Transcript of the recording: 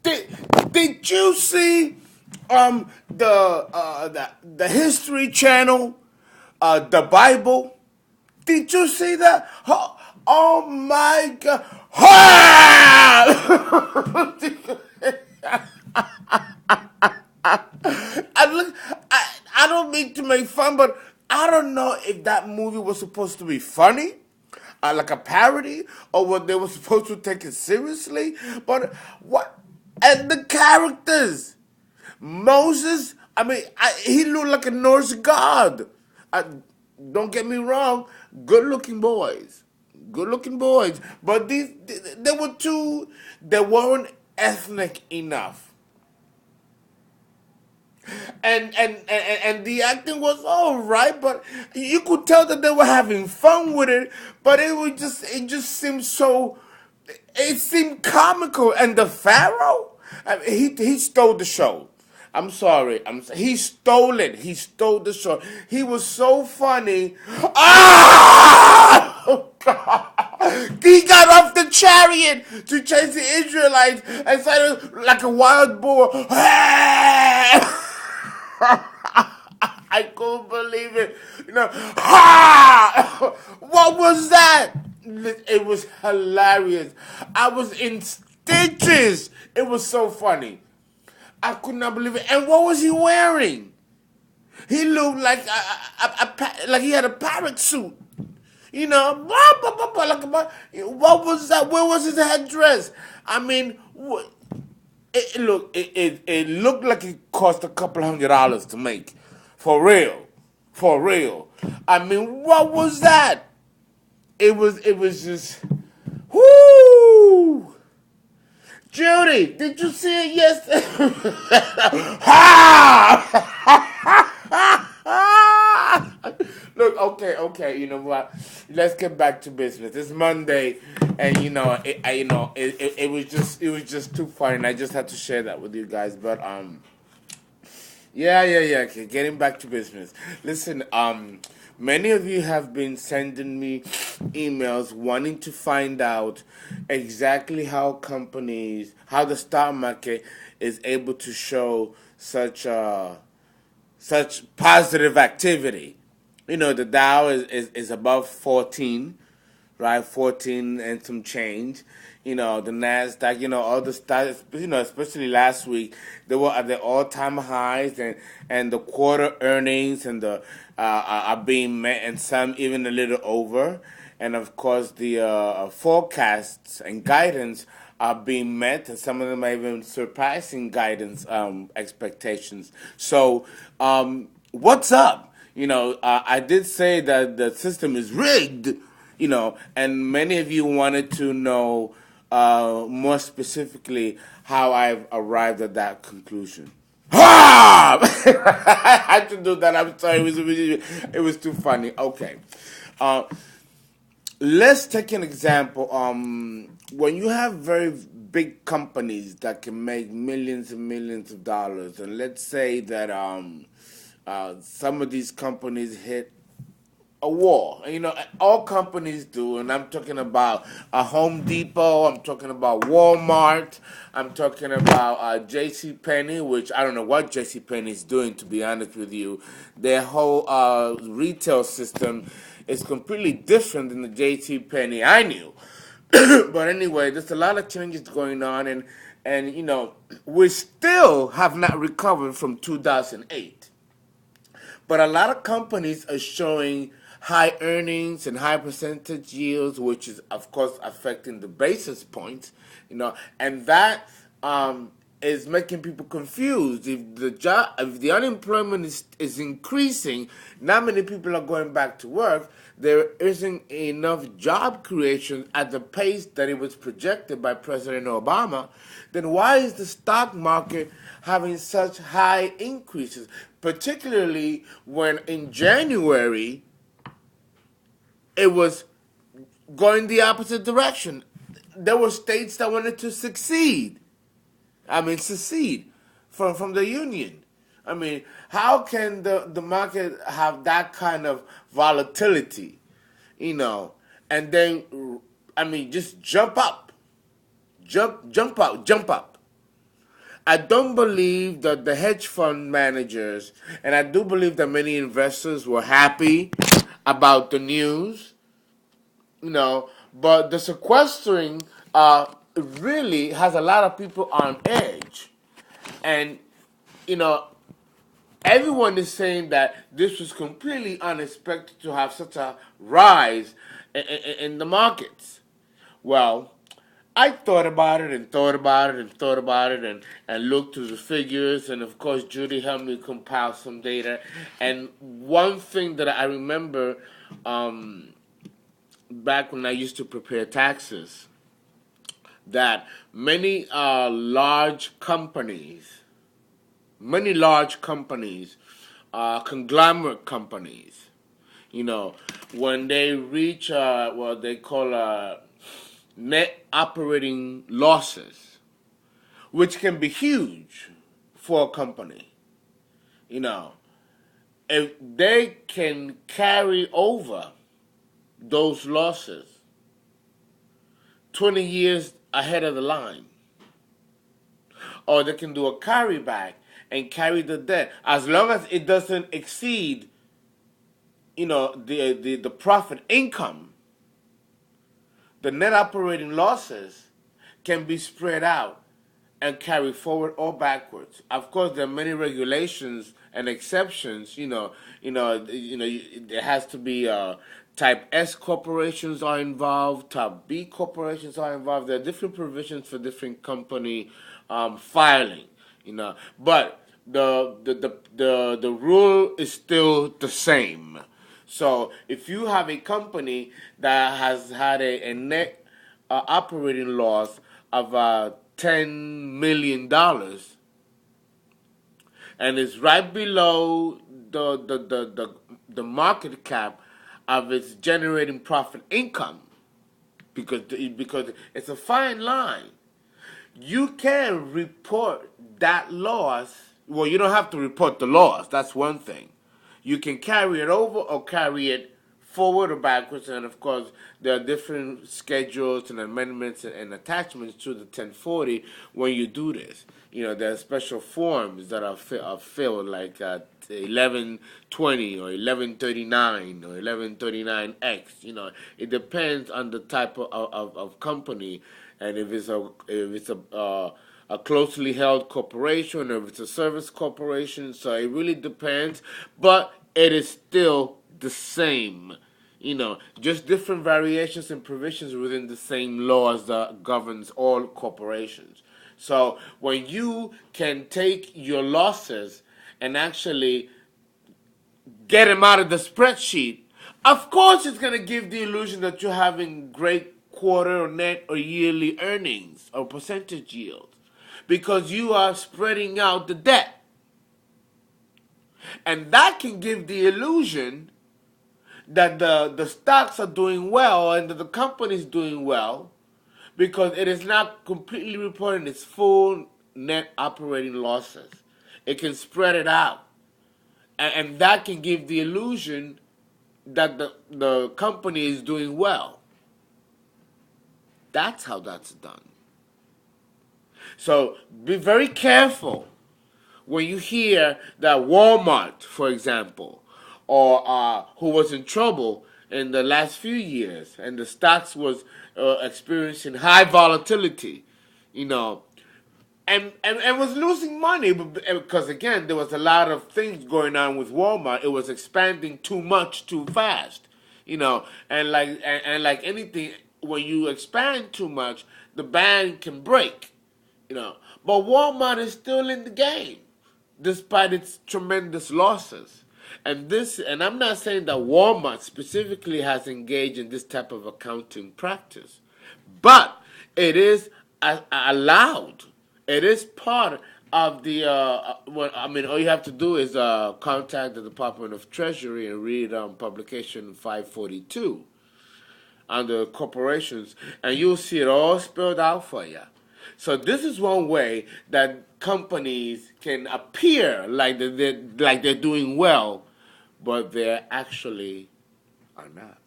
did, did you see the History Channel, the Bible? Did you see that? Oh my God! I don't mean to make fun, but I don't know if that movie was supposed to be funny, like a parody, or what they were supposed to take it seriously. But what? And the characters, Moses. I mean, he looked like a Norse god. I, don't get me wrong, good-looking boys, good-looking boys. But they were too. They weren't ethnic enough. And the acting was all right, but you could tell that they were having fun with it. But it just seemed so. It seemed comical, and the Pharaoh, I mean, he stole the show. I'm sorry. He stole it. He stole the show. He was so funny. Ah! Oh, God. He got off the chariot to chase the Israelites and started like a wild boar. I couldn't believe it. You know, ha! What was that? It was hilarious. I was in stitches. It was so funny. I could not believe it. And what was he wearing? He looked like like he had a parrot suit. You know, what was that? Where was his headdress? I mean, it looked like it cost a couple $100 to make, for real, for real. I mean, what was that? It was just, whoo. Judy, did you see it yesterday? Look, okay. You know what? Let's get back to business. It's Monday, and it was just too funny, and I just had to share that with you guys. But yeah. Okay, getting back to business. Listen, many of you have been sending me emails wanting to find out exactly how the stock market is able to show such positive activity. You know, the Dow is above 14, right? 14 and some change. You know, the NASDAQ, all the stocks, especially last week, they were at their all-time highs, and the quarter earnings and are being met, and some even a little over. And of course, the forecasts and guidance are being met, and some of them are even surpassing guidance expectations. So, what's up? I did say that the system is rigged, and many of you wanted to know more specifically how I've arrived at that conclusion. Ah! I had to do that. I'm sorry. It was too funny. Okay. Uh, let's take an example. When you have very big companies that can make millions and millions of dollars, and let's say that some of these companies hit a wall. All companies do, and I'm talking about a Home Depot, I'm talking about Walmart, I'm talking about J.C. Penney, which I don't know what J.C. Penney is doing, to be honest with you. Their whole retail system is completely different than the J.C. Penney I knew. But anyway, there's a lot of changes going on, and we still have not recovered from 2008. But a lot of companies are showing high earnings and high percentage yields, which is, of course, affecting the basis points, and that is making people confused. If the unemployment is increasing, not many people are going back to work. There isn't enough job creation at the pace that it was projected by President Obama. Then why is the stock market having such high increases, particularly when in January it was going the opposite direction? There were states that wanted to secede from the union. I mean, how can the market have that kind of volatility, and then, just jump up? jump up. I don't believe that the hedge fund managers, and I do believe that many investors were happy about the news, but the sequestering really has a lot of people on edge. And, you know, everyone is saying that this was completely unexpected to have such a rise in the markets. Well, I thought about it and thought about it and thought about it and looked through the figures. And of course, Judy helped me compile some data. And one thing that I remember back when I used to prepare taxes, that many large companies, conglomerate companies, when they reach what they call net operating losses, which can be huge for a company, if they can carry over those losses 20 years ahead of the line, or they can do a carryback and carry the debt as long as it doesn't exceed the profit income. The net operating losses can be spread out and carry forward or backwards. Of course, there are many regulations and exceptions. There has to be Type S corporations are involved. Type B corporations are involved. There are different provisions for different company filing. But the rule is still the same. So if you have a company that has had a net operating loss of $10 million and is right below the market cap of its generating profit income, because it's a fine line, you can report that loss. Well, you don't have to report the loss. That's one thing. You can carry it over or carry it forward or backwards, and of course there are different schedules and amendments and attachments to the 1040 when you do this. There are special forms that are filled, like 1120 or 1139 or 1139X. It depends on the type of company, and if it's a closely held corporation, or if it's a service corporation. So it really depends, but it is still the same. Just different variations and provisions within the same laws that governs all corporations. So when you can take your losses and actually get them out of the spreadsheet, of course it's going to give the illusion that you're having great quarter or net or yearly earnings or percentage yield, because you are spreading out the debt. And that can give the illusion that the stocks are doing well and that the company is doing well, because it is not completely reporting its full net operating losses. It can spread it out. And that can give the illusion that the company is doing well. That's how that's done. So be very careful when you hear that Walmart, for example, or who was in trouble in the last few years, and the stocks was experiencing high volatility, and was losing money, because again there was a lot of things going on with Walmart. It was expanding too much too fast, and like anything, when you expand too much, the band can break, But Walmart is still in the game, despite its tremendous losses. And I'm not saying that Walmart specifically has engaged in this type of accounting practice, but it is allowed. It is part of the. All you have to do is contact the Department of Treasury and read publication 542 under corporations, and you'll see it all spelled out for you. So this is one way that companies can appear like they're doing well, but they actually are not.